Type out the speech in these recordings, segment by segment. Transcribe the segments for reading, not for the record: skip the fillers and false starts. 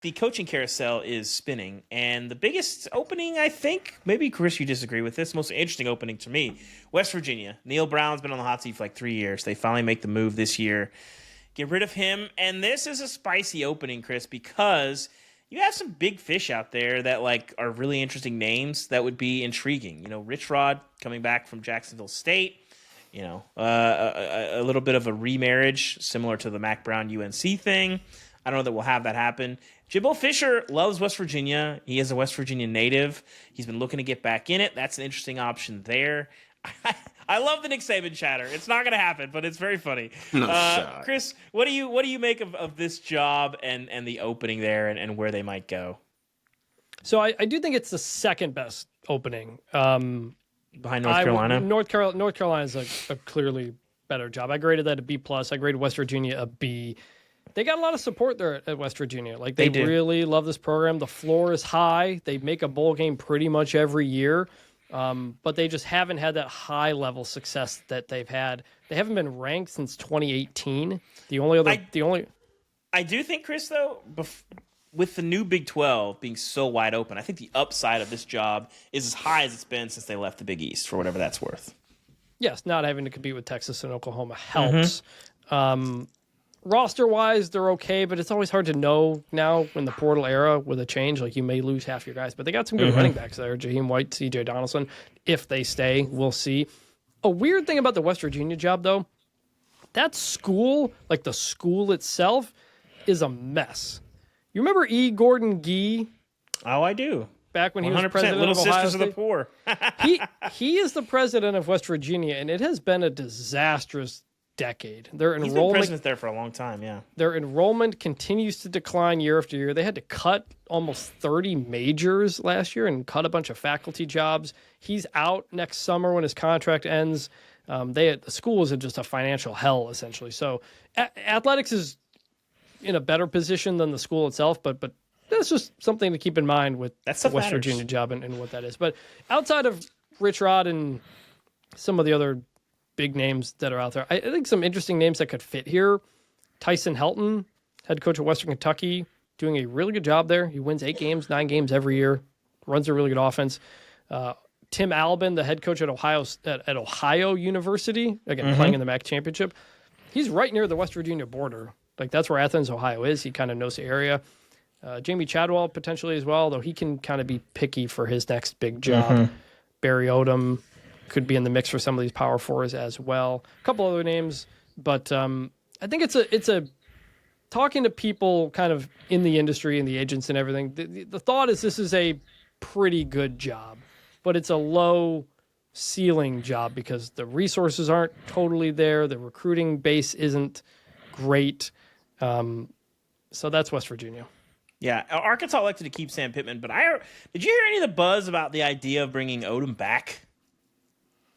the coaching carousel is spinning, and the biggest opening, I think, maybe Chris, you disagree with this, most interesting opening to me, West Virginia. Neil Brown's been on the hot seat for like 3 years. They finally make the move this year, get rid of him, and this is a spicy opening, Chris, because you have some big fish out there that like are really interesting names that would be intriguing. Rich Rod coming back from Jacksonville State. A little bit of a remarriage similar to the Mac Brown UNC thing. I don't know that we'll have that happen. Jimbo Fisher loves West Virginia. He is a West Virginia native. He's been looking to get back in it. That's an interesting option there. I love the Nick Saban chatter. It's not going to happen, but it's very funny. Chris, what do you make of this job and the opening there and where they might go? So I do think it's the second best opening. Behind North Carolina? North Carolina is a clearly better job. I graded that a B+. I graded West Virginia a B. They got a lot of support there at West Virginia. Like they really love this program. The floor is high. They make a bowl game pretty much every year, but they just haven't had that high level success that they've had. They haven't been ranked since 2018. I do think, Chris, though, with the new Big 12 being so wide open, I think the upside of this job is as high as it's been since they left the Big East, for whatever that's worth. Yes, not having to compete with Texas and Oklahoma helps. Roster-wise, they're okay, but it's always hard to know now in the portal era with a change. Like, you may lose half your guys, but they got some good running backs there. Jaheim White, C.J. Donaldson. If they stay, we'll see. A weird thing about the West Virginia job, though, that school, like the school itself, is a mess. You remember E. Gordon Gee? Oh, I do. Back when he was president Little of Ohio Sisters State? of the Poor. he is the president of West Virginia, and it has been a disastrous decade. He's been president there for a long time, yeah. Their enrollment continues to decline year after year. They had to cut almost 30 majors last year and cut a bunch of faculty jobs. He's out next summer when his contract ends. The school is in just a financial hell, essentially. So athletics is in a better position than the school itself, but that's just something to keep in mind with the West Virginia job and what that is. But outside of Rich Rod and some of the other big names that are out there, I think some interesting names that could fit here. Tyson Helton, head coach of Western Kentucky, doing a really good job there. He wins 9 games every year, runs a really good offense. Tim Albin, the head coach at Ohio University, again, playing in the MAC championship. He's right near the West Virginia border. Like, that's where Athens, Ohio is. He kind of knows the area. Jamie Chadwell potentially as well, though he can kind of be picky for his next big job. Barry Odom could be in the mix for some of these Power Fours as well. A couple other names, but I think it's a talking to people kind of in the industry and the agents and everything. The thought is this is a pretty good job, but it's a low ceiling job because the resources aren't totally there. The recruiting base isn't great. So that's West Virginia. Yeah, Arkansas elected to keep Sam Pittman, but did you hear any of the buzz about the idea of bringing Odom back?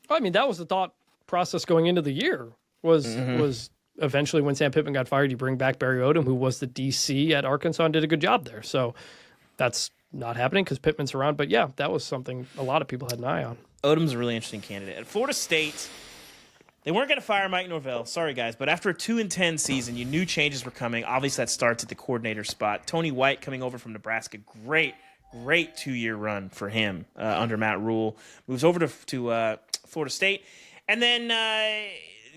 I mean, that was the thought process going into the year was eventually when Sam Pittman got fired, you bring back Barry Odom, who was the DC at Arkansas and did a good job there. So that's not happening because Pittman's around. But yeah, that was something a lot of people had an eye on. Odom's a really interesting candidate. At Florida State, they weren't going to fire Mike Norvell. Sorry, guys. But after a 2-10 season, you knew changes were coming. Obviously, that starts at the coordinator spot. Tony White coming over from Nebraska. Great 2-year run for him under Matt Rule. Moves over to Florida State. And then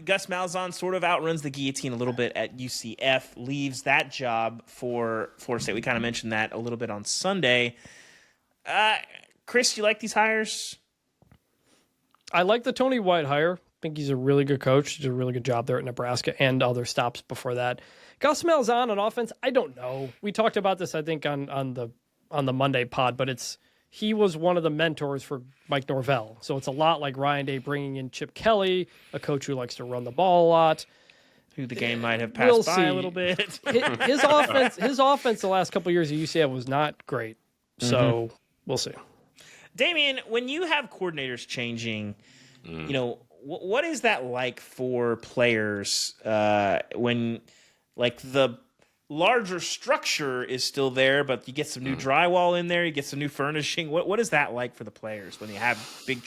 Gus Malzahn sort of outruns the guillotine a little bit at UCF, leaves that job for Florida State. We kind of mentioned that a little bit on Sunday. Chris, you like these hires? I like the Tony White hire. I think he's a really good coach. He did a really good job there at Nebraska and other stops before that. Gus Malzahn on offense, I don't know. We talked about this, I think, on the Monday pod, but he was one of the mentors for Mike Norvell. So it's a lot like Ryan Day bringing in Chip Kelly, a coach who likes to run the ball a lot. Who the game might have passed by a little bit. his offense the last couple of years at UCF was not great. So we'll see. Damien, when you have coordinators changing, what is that like for players when, like, the larger structure is still there, but you get some new drywall in there, you get some new furnishing. What is that like for the players when you have big,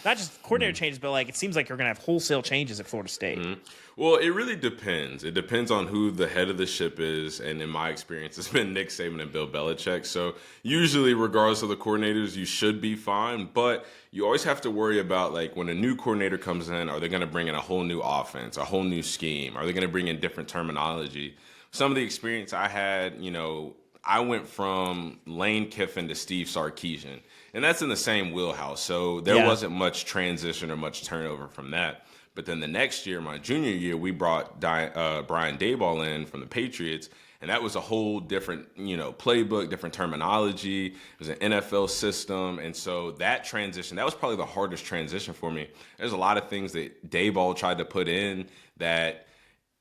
not just coordinator changes, but like it seems like you're going to have wholesale changes at Florida State? Well, it really depends. It depends on who the head of the ship is, and in my experience, it's been Nick Saban and Bill Belichick. So usually, regardless of the coordinators, you should be fine. But you always have to worry about, like, when a new coordinator comes in, are they going to bring in a whole new offense, a whole new scheme? Are they going to bring in different terminology? Some of the experience I had, I went from Lane Kiffin to Steve Sarkisian, and that's in the same wheelhouse. So there wasn't much transition or much turnover from that. But then the next year, my junior year, we brought Brian Daboll in from the Patriots, and that was a whole different, playbook, different terminology. It was an NFL system, and so that transition, that was probably the hardest transition for me. There's a lot of things that Daboll tried to put in that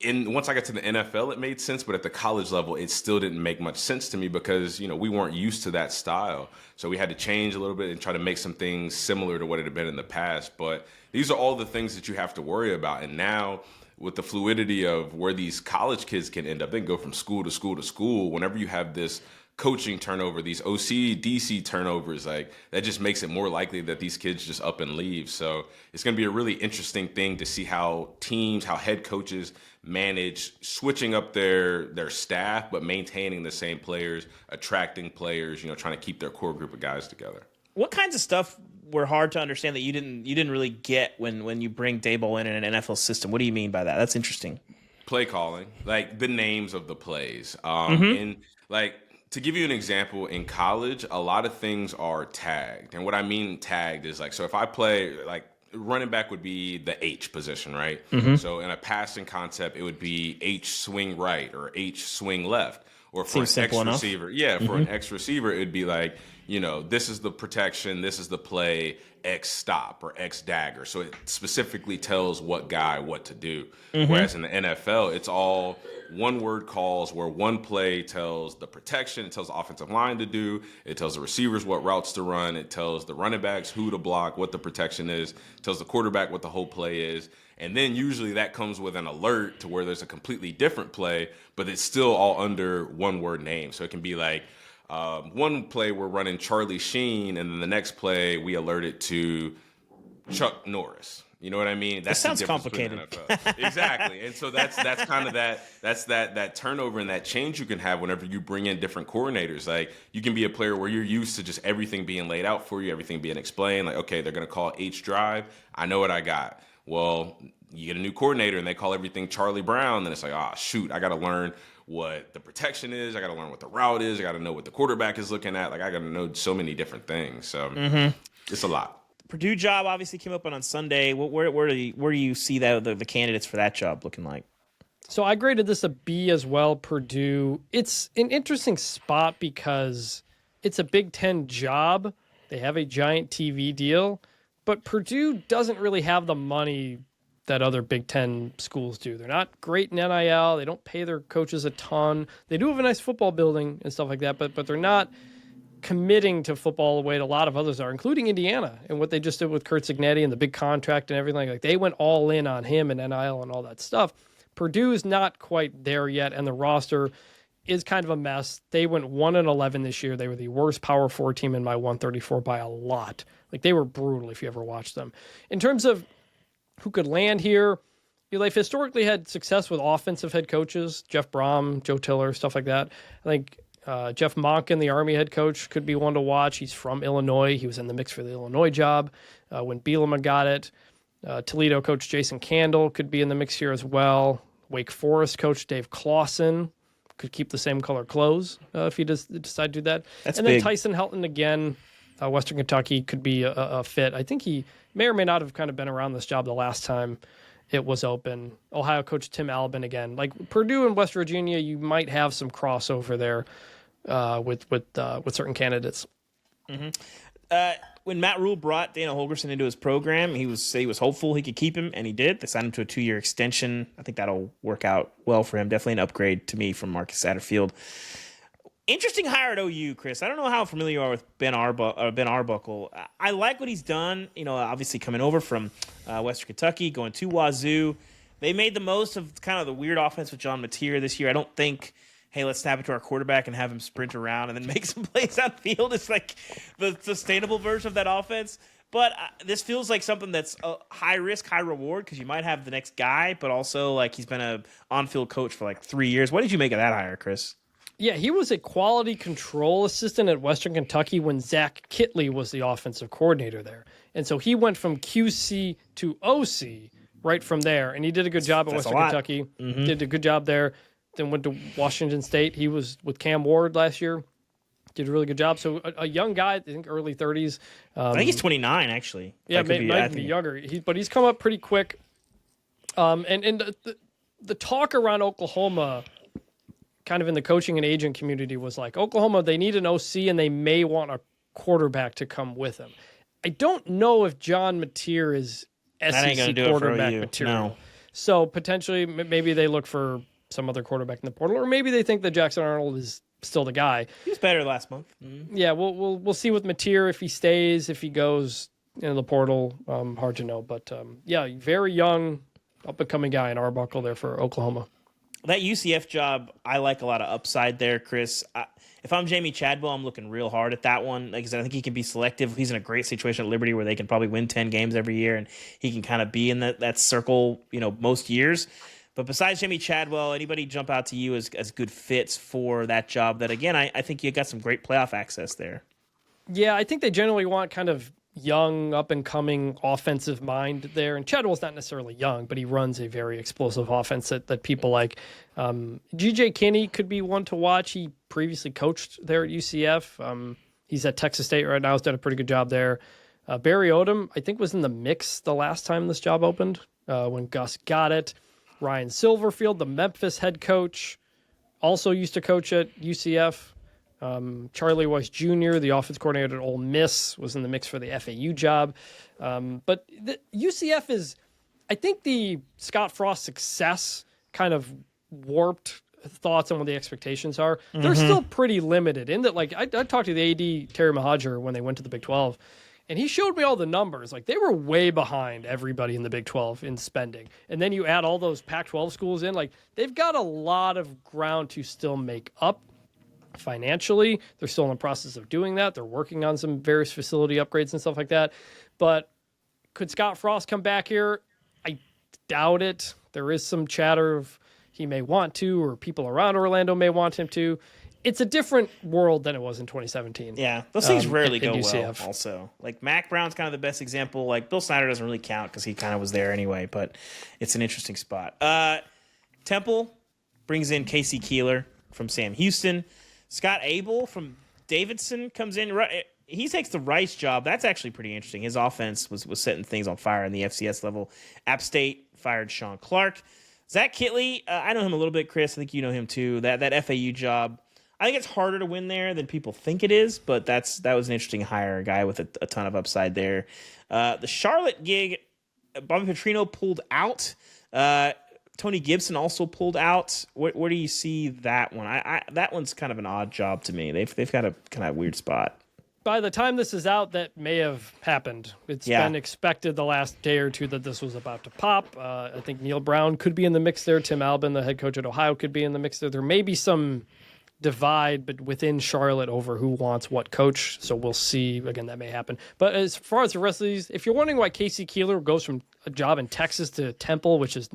once I got to the NFL, it made sense, but at the college level, it still didn't make much sense to me because, we weren't used to that style. So we had to change a little bit and try to make some things similar to what it had been in the past. But these are all the things that you have to worry about. And now with the fluidity of where these college kids can end up, they can go from school to school to school. Whenever you have this coaching turnover, these OC, DC turnovers, like that just makes it more likely that these kids just up and leave. So it's going to be a really interesting thing to see how teams, how head coaches manage switching up their staff, but maintaining the same players, attracting players, trying to keep their core group of guys together. What kinds of stuff were hard to understand that you didn't really get when you bring Daboll in an NFL system? What do you mean by that? That's interesting. Play calling, like the names of the plays. And like, to give you an example, in college, a lot of things are tagged. And what I mean tagged is like, so if I play, like, running back would be the H position, right? So in a passing concept, it would be H swing right or H swing left. Or for Seems an X simple enough. receiver, for an X receiver, it'd be like, this is the protection, this is the play, X stop or X dagger. So it specifically tells what guy what to do. Whereas in the NFL, it's all one-word calls where one play tells the protection, it tells the offensive line to do, it tells the receivers what routes to run, it tells the running backs who to block, what the protection is, it tells the quarterback what the whole play is. And then usually that comes with an alert to where there's a completely different play, but it's still all under one-word name. So it can be like, one play we're running Charlie Sheen, and then the next play we alert it to Chuck Norris. You know what I mean? That sounds complicated. Exactly. And so that's kind of that turnover and that change you can have whenever you bring in different coordinators. Like, you can be a player where you're used to just everything being laid out for you, everything being explained. Like, okay, they're going to call H drive. I know what I got. Well, you get a new coordinator and they call everything Charlie Brown. Then it's like, shoot, I got to learn what the protection is. I got to learn what the route is. I got to know what the quarterback is looking at. Like, I got to know so many different things. So it's a lot. Purdue job obviously came up on Sunday. Where do you see that the candidates for that job looking like? So I graded this a B as well, Purdue. It's an interesting spot because it's a Big Ten job. They have a giant TV deal, but Purdue doesn't really have the money that other Big Ten schools do. They're not great in NIL. They don't pay their coaches a ton. They do have a nice football building and stuff like that, but they're not committing to football the way a lot of others are, including Indiana and what they just did with Kurt Cignetti and the big contract and everything. Like, they went all in on him and NIL and all that stuff. Purdue is not quite there yet, and the roster is kind of a mess. They went 1-11 this year. They were the worst Power 4 team in my 134 by a lot. Like, they were brutal if you ever watched them. In terms of who could land here, they've historically had success with offensive head coaches, Jeff Brom, Joe Tiller, stuff like that. I think Jeff Monken, the Army head coach, could be one to watch. He's from Illinois. He was in the mix for the Illinois job when Bielema got it. Toledo coach Jason Candle could be in the mix here as well. Wake Forest coach Dave Clawson could keep the same color clothes if he does decide to do that. That's and big. Then Tyson Helton again, Western Kentucky, could be a fit. I think he may or may not have kind of been around this job the last time it was open. Ohio coach Tim Albin again. Like, Purdue and West Virginia, you might have some crossover there with certain candidates. When Matt Rule brought Dana Holgerson into his program, he was hopeful he could keep him, and he did. They signed him to a 2-year extension. I think that'll work out well for him. Definitely an upgrade to me from Marcus Satterfield. Interesting hire at OU, Chris. I don't know how familiar you are with Ben Arbuckle. I like what he's done. Obviously coming over from Western Kentucky, going to Wazoo. They made the most of kind of the weird offense with John Mateer this year. I don't think hey, let's snap it to our quarterback and have him sprint around and then make some plays on field. It's like the sustainable version of that offense. But this feels like something that's a high risk, high reward because you might have the next guy, but also like he's been a on-field coach for like 3 years. What did you make of that hire, Chris? Yeah, he was a quality control assistant at Western Kentucky when Zach Kittley was the offensive coordinator there. And so he went from QC to OC right from there. And he did a good job at Western Kentucky. Mm-hmm. Did a good job there. Then went to Washington State. He was with Cam Ward last year. Did a really good job. So a young guy, I think early 30s. I think he's 29, actually. Yeah, might be younger. But he's come up pretty quick. And the talk around Oklahoma, kind of in the coaching and agent community, was like, Oklahoma, they need an OC and they may want a quarterback to come with him. I don't know if John Mateer is SEC quarterback material. No. So potentially, maybe they look for some other quarterback in the portal, or maybe they think that Jackson Arnold is still the guy. He was better last month. Mm-hmm. Yeah, we'll see with Mateer if he stays, if he goes into the portal. Hard to know, but yeah, very young, up and coming guy in Arbuckle there for Oklahoma. That UCF job, I like a lot of upside there, Chris. If I'm Jamie Chadwell, I'm looking real hard at that one. Like I said, I think he can be selective. He's in a great situation at Liberty where they can probably win 10 games every year, and he can kind of be in that circle, most years. But besides Jamie Chadwell, anybody jump out to you as good fits for that job that, again, I think you got some great playoff access there. Yeah, I think they generally want kind of young, up-and-coming offensive mind there. And Chadwell's not necessarily young, but he runs a very explosive offense that people like. G.J. Kinney could be one to watch. He previously coached there at UCF. He's at Texas State right now. He's done a pretty good job there. Barry Odom, I think, was in the mix the last time this job opened when Gus got it. Ryan Silverfield, the Memphis head coach, also used to coach at UCF. Charlie Weiss Jr., the offense coordinator at Ole Miss, was in the mix for the FAU job. But the UCF is, I think the Scott Frost success kind of warped thoughts on what the expectations are. Mm-hmm. They're still pretty limited in that, like, I talked to the AD, Terry Mahajer, when they went to the Big 12, and he showed me all the numbers. Like, they were way behind everybody in the Big 12 in spending. And then you add all those Pac-12 schools in, like, they've got a lot of ground to still make up. Financially, they're still in the process of doing that. They're working on some various facility upgrades and stuff like that. But could Scott Frost come back here? I doubt it. There is some chatter of he may want to, or people around Orlando may want him to. It's a different world than it was in 2017. Yeah, those things rarely go well also. Like, Mac Brown's kind of the best example. Like, Bill Snyder doesn't really count because he kind of was there anyway, but it's an interesting spot. Temple brings in Casey Keeler from Sam Houston. Scott Abel from Davidson comes in. He takes the Rice job. That's actually pretty interesting. His offense was setting things on fire in the FCS level. App State fired Sean Clark. Zach Kittley, I know him a little bit, Chris. I think you know him too. That FAU job, I think it's harder to win there than people think it is, but that was an interesting hire, a guy with a ton of upside there. The Charlotte gig, Bobby Petrino pulled out. Tony Gibson also pulled out. Where do you see that one? That one's kind of an odd job to me. They've got a kind of weird spot. By the time this is out, that may have happened. It's been expected the last day or two that this was about to pop. I think Neil Brown could be in the mix there. Tim Albin, the head coach at Ohio, could be in the mix there. There may be some divide but within Charlotte over who wants what coach, so we'll see. Again, that may happen. But as far as the rest of these, if you're wondering why Casey Keeler goes from a job in Texas to Temple, which is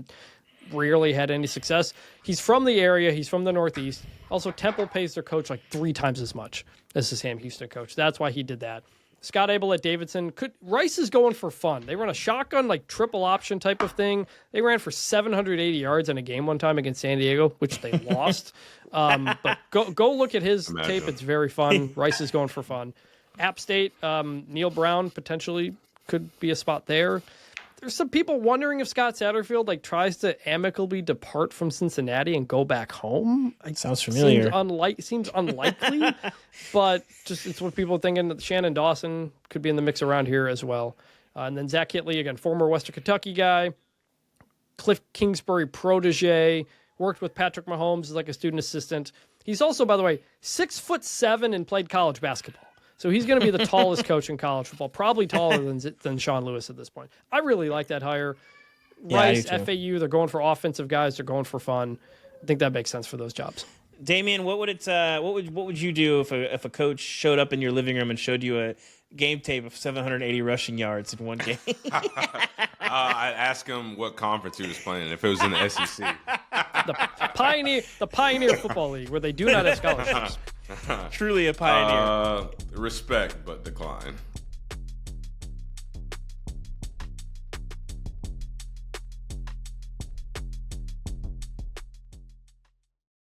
rarely had any success. He's from the area. He's from the Northeast. Also, Temple pays their coach like 3 times as much as the Sam Houston coach. That's why he did that. Scott Abel at Davidson. Rice is going for fun. They run a shotgun, like triple option type of thing. They ran for 780 yards in a game one time against San Diego, which they lost. But go look at his tape. It's very fun. Rice is going for fun. App State, Neil Brown potentially could be a spot there. There's some people wondering if Scott Satterfield tries to amicably depart from Cincinnati and go back home. Sounds familiar. Seems unlikely, but just it's what people are thinking. That Shannon Dawson could be in the mix around here as well. And then Zach Kittley, again, former Western Kentucky guy, Cliff Kingsbury protege, worked with Patrick Mahomes as like a student assistant. He's also, by the way, 6'7" and played college basketball. So he's going to be the tallest coach in college football, probably taller than Sean Lewis at this point. I really like that hire. Rice, FAU, they're going for offensive guys. They're going for fun. I think that makes sense for those jobs. Damien, what would you do if a coach showed up in your living room and showed you a game tape of 780 rushing yards in one game? I'd ask him what conference he was playing, if it was in the SEC. The Pioneer Football League, where they do not have scholarships. Truly a pioneer. Respect, but decline.